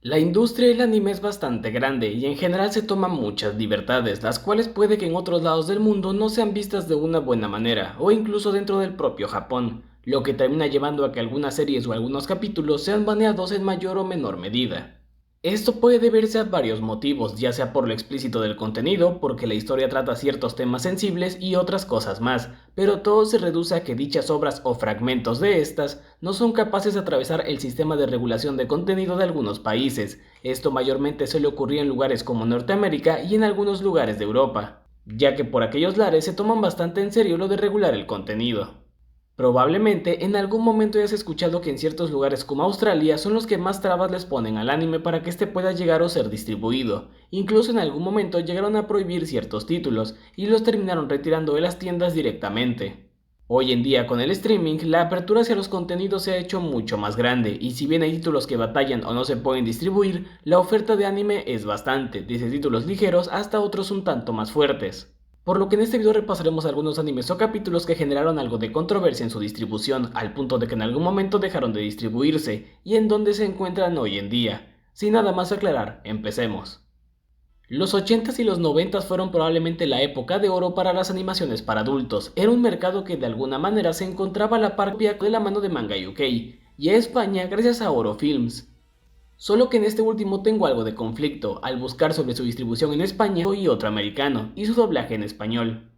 La industria del anime es bastante grande y en general se toman muchas libertades, las cuales puede que en otros lados del mundo no sean vistas de una buena manera, o incluso dentro del propio Japón, lo que termina llevando a que algunas series o algunos capítulos sean baneados en mayor o menor medida. Esto puede deberse a varios motivos, ya sea por lo explícito del contenido, porque la historia trata ciertos temas sensibles y otras cosas más, pero todo se reduce a que dichas obras o fragmentos de estas no son capaces de atravesar el sistema de regulación de contenido de algunos países. Esto mayormente suele ocurrir en lugares como Norteamérica y en algunos lugares de Europa, ya que por aquellos lares se toman bastante en serio lo de regular el contenido. Probablemente en algún momento hayas escuchado que en ciertos lugares como Australia son los que más trabas les ponen al anime para que éste pueda llegar o ser distribuido. Incluso en algún momento llegaron a prohibir ciertos títulos y los terminaron retirando de las tiendas directamente. Hoy en día con el streaming, la apertura hacia los contenidos se ha hecho mucho más grande y si bien hay títulos que batallan o no se pueden distribuir, la oferta de anime es bastante, desde títulos ligeros hasta otros un tanto más fuertes. Por lo que en este video repasaremos algunos animes o capítulos que generaron algo de controversia en su distribución, al punto de que en algún momento dejaron de distribuirse, y en dónde se encuentran hoy en día. Sin nada más aclarar, empecemos. Los 80s y los 90s fueron probablemente la época de oro para las animaciones para adultos. Era un mercado que de alguna manera se encontraba a la par de la mano de Manga UK, y a España gracias a Oro Films. Solo que en este último tengo algo de conflicto al buscar sobre su distribución en España y otro americano, y su doblaje en español.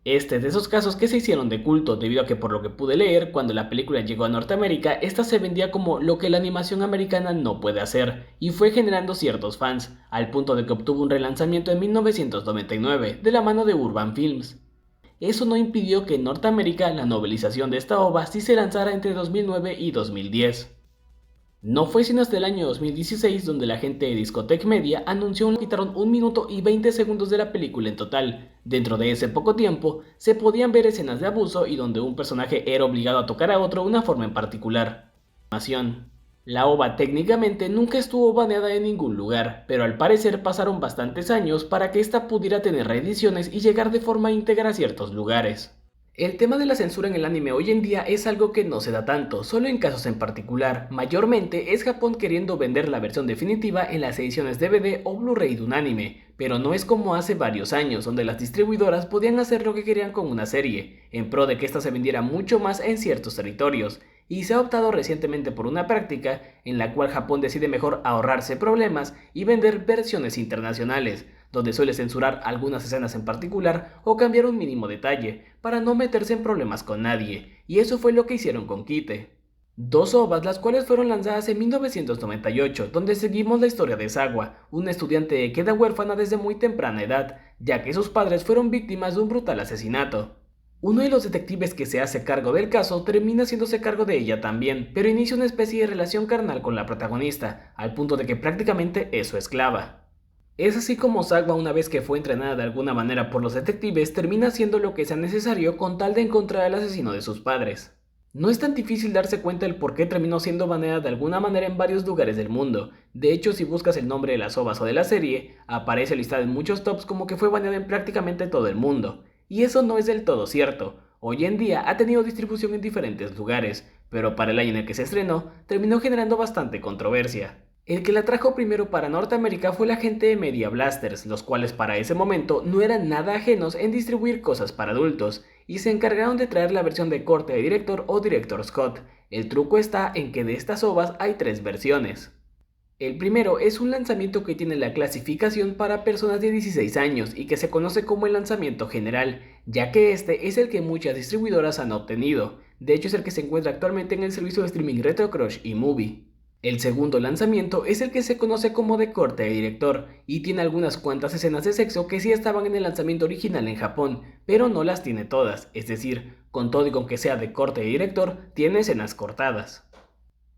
Este es de esos casos que se hicieron de culto debido a que por lo que pude leer, cuando la película llegó a Norteamérica, esta se vendía como lo que la animación americana no puede hacer, y fue generando ciertos fans, al punto de que obtuvo un relanzamiento en 1999, de la mano de Urban Films. Eso no impidió que en Norteamérica la novelización de esta ova sí se lanzara entre 2009 y 2010. No fue sino hasta el año 2016 donde la gente de Discotech Media anunció que quitaron 1 minuto y 20 segundos de la película en total. Dentro de ese poco tiempo, se podían ver escenas de abuso y donde un personaje era obligado a tocar a otro de una forma en particular. La OVA técnicamente nunca estuvo baneada en ningún lugar, pero al parecer pasaron bastantes años para que ésta pudiera tener reediciones y llegar de forma íntegra a ciertos lugares. El tema de la censura en el anime hoy en día es algo que no se da tanto, solo en casos en particular. Mayormente es Japón queriendo vender la versión definitiva en las ediciones DVD o Blu-ray de un anime, pero no es como hace varios años, donde las distribuidoras podían hacer lo que querían con una serie, en pro de que ésta se vendiera mucho más en ciertos territorios, y se ha optado recientemente por una práctica en la cual Japón decide mejor ahorrarse problemas y vender versiones internacionales, donde suele censurar algunas escenas en particular o cambiar un mínimo detalle, para no meterse en problemas con nadie, y eso fue lo que hicieron con Kite. Dos ovas las cuales fueron lanzadas en 1998, donde seguimos la historia de Sawa, una estudiante que queda huérfana desde muy temprana edad, ya que sus padres fueron víctimas de un brutal asesinato. Uno de los detectives que se hace cargo del caso termina haciéndose cargo de ella también, pero inicia una especie de relación carnal con la protagonista, al punto de que prácticamente es su esclava. Es así como Sawa, una vez que fue entrenada de alguna manera por los detectives, termina haciendo lo que sea necesario con tal de encontrar al asesino de sus padres. No es tan difícil darse cuenta del por qué terminó siendo baneada de alguna manera en varios lugares del mundo. De hecho, si buscas el nombre de las ovas o de la serie, aparece listada en muchos tops como que fue baneada en prácticamente todo el mundo. Y eso no es del todo cierto. Hoy en día ha tenido distribución en diferentes lugares, pero para el año en el que se estrenó, terminó generando bastante controversia. El que la trajo primero para Norteamérica fue la gente de Media Blasters, los cuales para ese momento no eran nada ajenos en distribuir cosas para adultos, y se encargaron de traer la versión de corte de director o director Scott. El truco está en que de estas ovas hay tres versiones. El primero es un lanzamiento que tiene la clasificación para personas de 16 años y que se conoce como el lanzamiento general, ya que este es el que muchas distribuidoras han obtenido. De hecho es el que se encuentra actualmente en el servicio de streaming Retro Crush y Movie. El segundo lanzamiento es el que se conoce como de corte de director y tiene algunas cuantas escenas de sexo que sí estaban en el lanzamiento original en Japón, pero no las tiene todas, es decir, con todo y con que sea de corte de director, tiene escenas cortadas.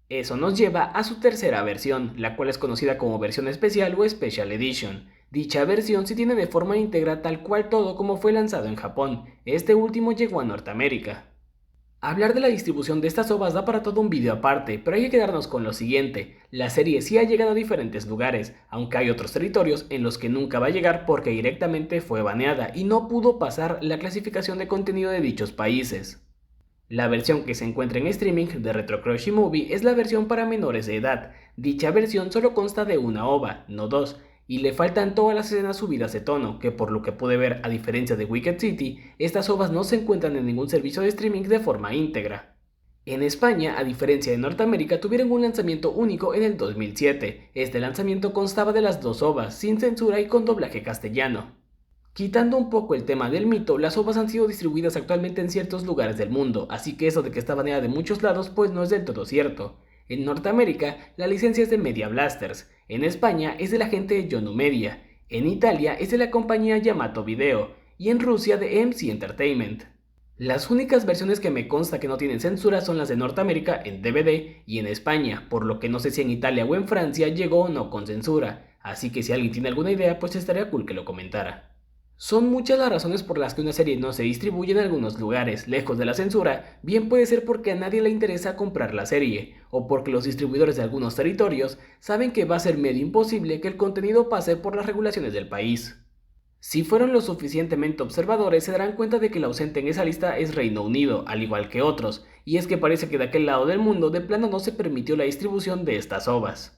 Eso nos lleva a su tercera versión, la cual es conocida como versión especial o Special Edition. Dicha versión sí tiene de forma íntegra tal cual todo como fue lanzado en Japón, este último llegó a Norteamérica. Hablar de la distribución de estas ovas da para todo un vídeo aparte, pero hay que quedarnos con lo siguiente, la serie sí ha llegado a diferentes lugares, aunque hay otros territorios en los que nunca va a llegar porque directamente fue baneada y no pudo pasar la clasificación de contenido de dichos países. La versión que se encuentra en streaming de Retro Crush y Movie es la versión para menores de edad. Dicha versión solo consta de una OVA, no dos, y le faltan todas las escenas subidas de tono, que por lo que pude ver, a diferencia de Wicked City, estas OVAs no se encuentran en ningún servicio de streaming de forma íntegra. En España, a diferencia de Norteamérica, tuvieron un lanzamiento único en el 2007. Este lanzamiento constaba de las dos OVAs, sin censura y con doblaje castellano. Quitando un poco el tema del mito, las OVAs han sido distribuidas actualmente en ciertos lugares del mundo, así que eso de que está baneada de muchos lados pues no es del todo cierto. En Norteamérica, la licencia es de Media Blasters, en España es de la gente de Yonu Media, en Italia es de la compañía Yamato Video, y en Rusia de MC Entertainment. Las únicas versiones que me consta que no tienen censura son las de Norteamérica en DVD y en España, por lo que no sé si en Italia o en Francia llegó o no con censura, así que si alguien tiene alguna idea pues estaría cool que lo comentara. Son muchas las razones por las que una serie no se distribuye en algunos lugares, lejos de la censura, bien puede ser porque a nadie le interesa comprar la serie, o porque los distribuidores de algunos territorios saben que va a ser medio imposible que el contenido pase por las regulaciones del país. Si fueron lo suficientemente observadores se darán cuenta de que el ausente en esa lista es Reino Unido, al igual que otros, y es que parece que de aquel lado del mundo de plano no se permitió la distribución de estas OVAs.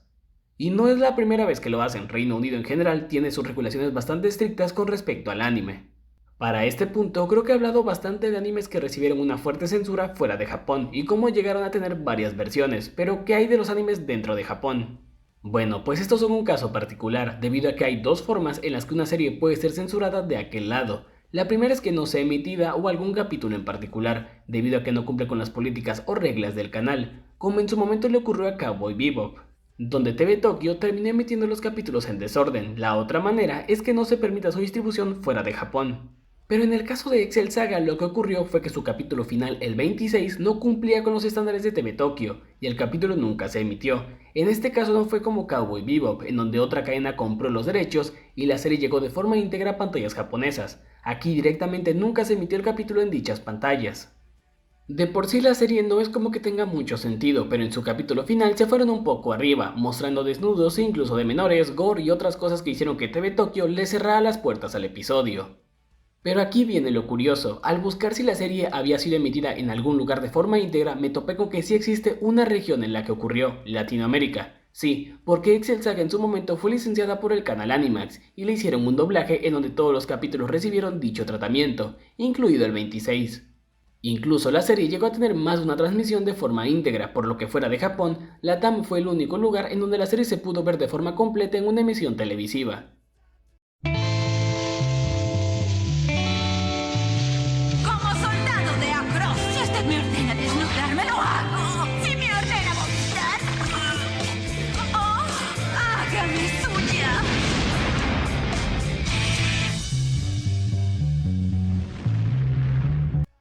Y no es la primera vez que lo hacen, Reino Unido en general tiene sus regulaciones bastante estrictas con respecto al anime. Para este punto creo que he hablado bastante de animes que recibieron una fuerte censura fuera de Japón y cómo llegaron a tener varias versiones, pero ¿qué hay de los animes dentro de Japón? Bueno, pues estos son un caso particular, debido a que hay dos formas en las que una serie puede ser censurada de aquel lado. La primera es que no sea emitida o algún capítulo en particular, debido a que no cumple con las políticas o reglas del canal, como en su momento le ocurrió a Cowboy Bebop, donde TV Tokyo terminó emitiendo los capítulos en desorden. La otra manera es que no se permita su distribución fuera de Japón. Pero en el caso de Excel Saga lo que ocurrió fue que su capítulo final, el 26, no cumplía con los estándares de TV Tokyo, y el capítulo nunca se emitió. En este caso no fue como Cowboy Bebop, en donde otra cadena compró los derechos y la serie llegó de forma íntegra a pantallas japonesas. Aquí directamente nunca se emitió el capítulo en dichas pantallas. De por sí la serie no es como que tenga mucho sentido, pero en su capítulo final se fueron un poco arriba, mostrando desnudos e incluso de menores, gore y otras cosas que hicieron que TV Tokyo le cerrara las puertas al episodio. Pero aquí viene lo curioso, al buscar si la serie había sido emitida en algún lugar de forma íntegra, me topé con que sí existe una región en la que ocurrió, Latinoamérica. Sí, porque Excel Saga en su momento fue licenciada por el canal Animax y le hicieron un doblaje en donde todos los capítulos recibieron dicho tratamiento, incluido el 26. Incluso la serie llegó a tener más de una transmisión de forma íntegra, por lo que fuera de Japón, Latam fue el único lugar en donde la serie se pudo ver de forma completa en una emisión televisiva. Como soldado de Across, si usted me ordena desnudarme, lo hago. Si me ordena vomitar, ¡oh! ¡Hágame suya!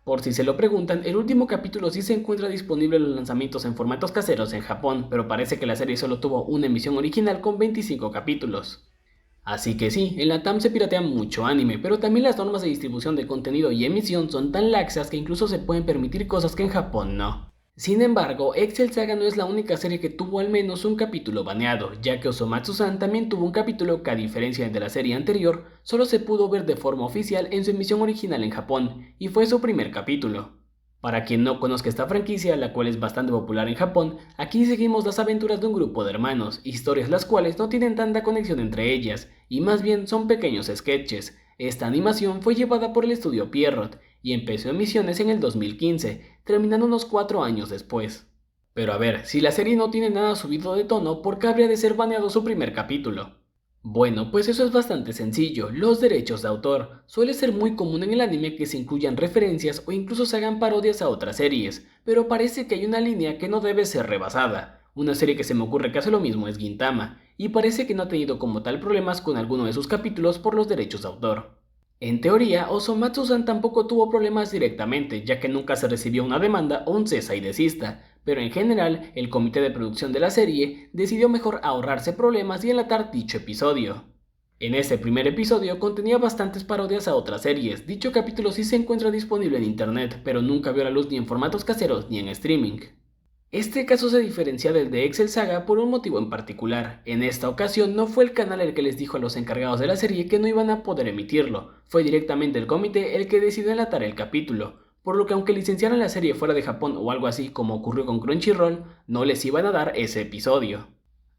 Por si se lo preguntan, el último capítulo sí se encuentra disponible en los lanzamientos en formatos caseros en Japón, pero parece que la serie solo tuvo una emisión original con 25 capítulos. Así que sí, en la TAM se piratea mucho anime, pero también las normas de distribución de contenido y emisión son tan laxas que incluso se pueden permitir cosas que en Japón no. Sin embargo, Excel Saga no es la única serie que tuvo al menos un capítulo baneado, ya que Osomatsu-san también tuvo un capítulo que, a diferencia de la serie anterior, solo se pudo ver de forma oficial en su emisión original en Japón, y fue su primer capítulo. Para quien no conozca esta franquicia, la cual es bastante popular en Japón, aquí seguimos las aventuras de un grupo de hermanos, historias las cuales no tienen tanta conexión entre ellas, y más bien son pequeños sketches. Esta animación fue llevada por el estudio Pierrot, y empezó emisiones en el 2015, terminando unos 4 años después. Pero a ver, si la serie no tiene nada subido de tono, ¿por qué habría de ser baneado su primer capítulo? Bueno, pues eso es bastante sencillo, los derechos de autor. Suele ser muy común en el anime que se incluyan referencias o incluso se hagan parodias a otras series, pero parece que hay una línea que no debe ser rebasada. Una serie que se me ocurre que hace lo mismo es Gintama, y parece que no ha tenido como tal problemas con alguno de sus capítulos por los derechos de autor. En teoría, Osomatsu-san tampoco tuvo problemas directamente, ya que nunca se recibió una demanda o un cesa y desista, pero en general, el comité de producción de la serie decidió mejor ahorrarse problemas y enlatar dicho episodio. En este primer episodio contenía bastantes parodias a otras series. Dicho capítulo sí se encuentra disponible en internet, pero nunca vio la luz ni en formatos caseros ni en streaming. Este caso se diferencia del de Excel Saga por un motivo en particular. En esta ocasión no fue el canal el que les dijo a los encargados de la serie que no iban a poder emitirlo, fue directamente el comité el que decidió enlatar el capítulo, por lo que aunque licenciaran la serie fuera de Japón o algo así como ocurrió con Crunchyroll, no les iban a dar ese episodio.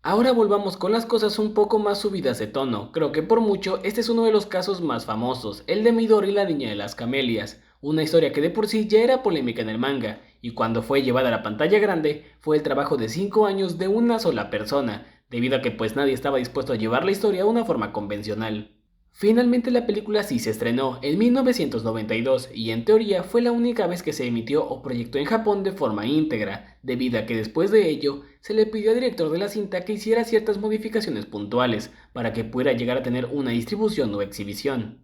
Ahora volvamos con las cosas un poco más subidas de tono. Creo que por mucho este es uno de los casos más famosos, el de Midori y la Niña de las Camelias, una historia que de por sí ya era polémica en el manga, y cuando fue llevada a la pantalla grande fue el trabajo de 5 años de una sola persona, debido a que pues nadie estaba dispuesto a llevar la historia de una forma convencional. Finalmente la película sí se estrenó en 1992 y en teoría fue la única vez que se emitió o proyectó en Japón de forma íntegra, debido a que después de ello se le pidió al director de la cinta que hiciera ciertas modificaciones puntuales para que pudiera llegar a tener una distribución o exhibición.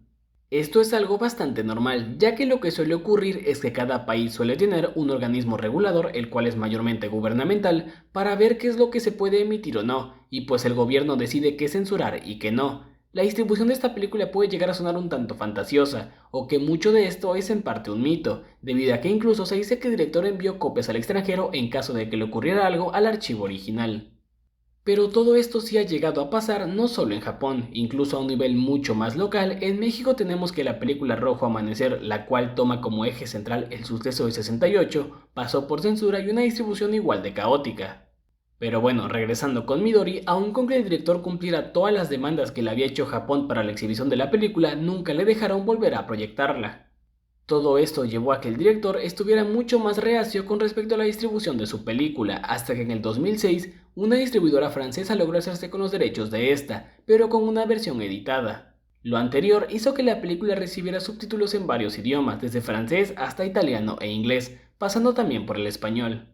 Esto es algo bastante normal, ya que lo que suele ocurrir es que cada país suele tener un organismo regulador, el cual es mayormente gubernamental, para ver qué es lo que se puede emitir o no, y pues el gobierno decide qué censurar y qué no. La distribución de esta película puede llegar a sonar un tanto fantasiosa, o que mucho de esto es en parte un mito, debido a que incluso se dice que el director envió copias al extranjero en caso de que le ocurriera algo al archivo original. Pero todo esto sí ha llegado a pasar no solo en Japón, incluso a un nivel mucho más local. En México tenemos que la película Rojo Amanecer, la cual toma como eje central el suceso de 68, pasó por censura y una distribución igual de caótica. Pero bueno, regresando con Midori, aun con que el director cumpliera todas las demandas que le había hecho Japón para la exhibición de la película, nunca le dejaron volver a proyectarla. Todo esto llevó a que el director estuviera mucho más reacio con respecto a la distribución de su película, hasta que en el 2006 una distribuidora francesa logró hacerse con los derechos de esta, pero con una versión editada. Lo anterior hizo que la película recibiera subtítulos en varios idiomas, desde francés hasta italiano e inglés, pasando también por el español.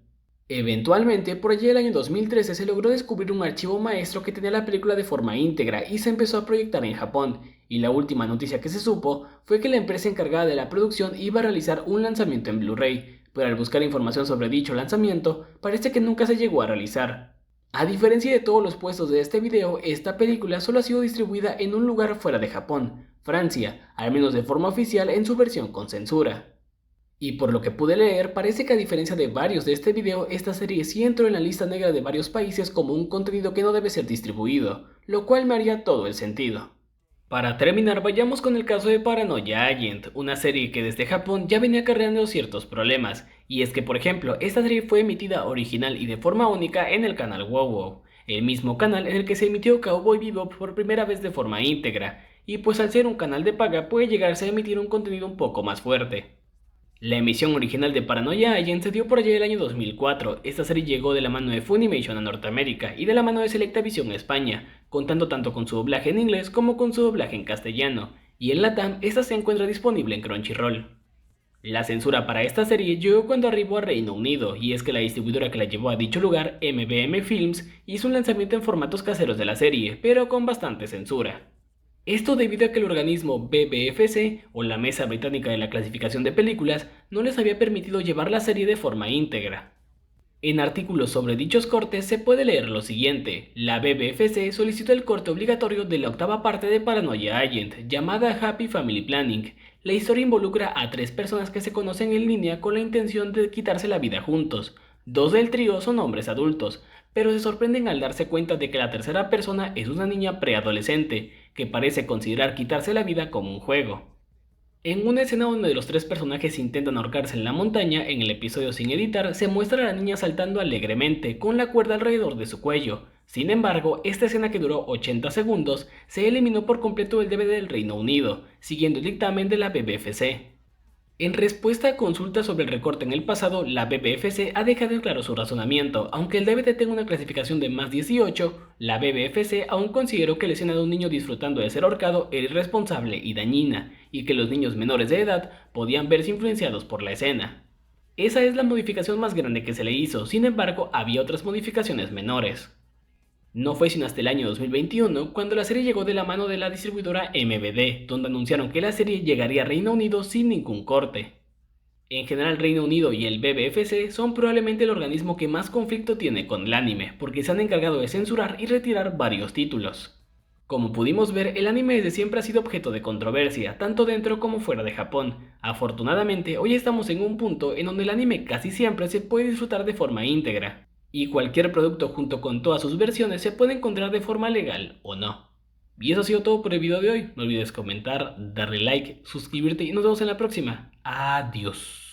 Eventualmente, por allí el año 2013 se logró descubrir un archivo maestro que tenía la película de forma íntegra y se empezó a proyectar en Japón, y la última noticia que se supo fue que la empresa encargada de la producción iba a realizar un lanzamiento en Blu-ray, pero al buscar información sobre dicho lanzamiento, parece que nunca se llegó a realizar. A diferencia de todos los puestos de este video, esta película solo ha sido distribuida en un lugar fuera de Japón, Francia, al menos de forma oficial en su versión con censura. Y por lo que pude leer, parece que a diferencia de varios de este video, esta serie sí entró en la lista negra de varios países como un contenido que no debe ser distribuido, lo cual me haría todo el sentido. Para terminar, vayamos con el caso de Paranoia Agent, una serie que desde Japón ya venía acarreando ciertos problemas, y es que por ejemplo, esta serie fue emitida original y de forma única en el canal WoW, el mismo canal en el que se emitió Cowboy Bebop por primera vez de forma íntegra, y pues al ser un canal de paga puede llegarse a emitir un contenido un poco más fuerte. La emisión original de Paranoia Agent se dio por allá el año 2004. Esta serie llegó de la mano de Funimation a Norteamérica y de la mano de Selectavision a España, contando tanto con su doblaje en inglés como con su doblaje en castellano, y en Latam esta se encuentra disponible en Crunchyroll. La censura para esta serie llegó cuando arribó a Reino Unido, y es que la distribuidora que la llevó a dicho lugar, MBM Films, hizo un lanzamiento en formatos caseros de la serie, pero con bastante censura. Esto debido a que el organismo BBFC, o la Mesa Británica de la Clasificación de Películas, no les había permitido llevar la serie de forma íntegra. En artículos sobre dichos cortes se puede leer lo siguiente: la BBFC solicitó el corte obligatorio de la octava parte de Paranoia Agent, llamada Happy Family Planning. La historia involucra a 3 personas que se conocen en línea con la intención de quitarse la vida juntos. 2 del trío son hombres adultos, pero se sorprenden al darse cuenta de que la tercera persona es una niña preadolescente, que parece considerar quitarse la vida como un juego. En una escena donde los 3 personajes intentan ahorcarse en la montaña, en el episodio sin editar, se muestra a la niña saltando alegremente, con la cuerda alrededor de su cuello. Sin embargo, esta escena, que duró 80 segundos, se eliminó por completo del DVD del Reino Unido, siguiendo el dictamen de la BBFC. En respuesta a consultas sobre el recorte en el pasado, la BBFC ha dejado en claro su razonamiento. Aunque el DVD tenga una clasificación de más 18, la BBFC aún consideró que la escena de un niño disfrutando de ser ahorcado era irresponsable y dañina, y que los niños menores de edad podían verse influenciados por la escena. Esa es la modificación más grande que se le hizo. Sin embargo, había otras modificaciones menores. No fue sino hasta el año 2021 cuando la serie llegó de la mano de la distribuidora MVD, donde anunciaron que la serie llegaría a Reino Unido sin ningún corte. En general, Reino Unido y el BBFC son probablemente el organismo que más conflicto tiene con el anime, porque se han encargado de censurar y retirar varios títulos. Como pudimos ver, el anime desde siempre ha sido objeto de controversia, tanto dentro como fuera de Japón. Afortunadamente, hoy estamos en un punto en donde el anime casi siempre se puede disfrutar de forma íntegra, y cualquier producto junto con todas sus versiones se puede encontrar de forma legal o no. Y eso ha sido todo por el video de hoy. No olvides comentar, darle like, suscribirte y nos vemos en la próxima. Adiós.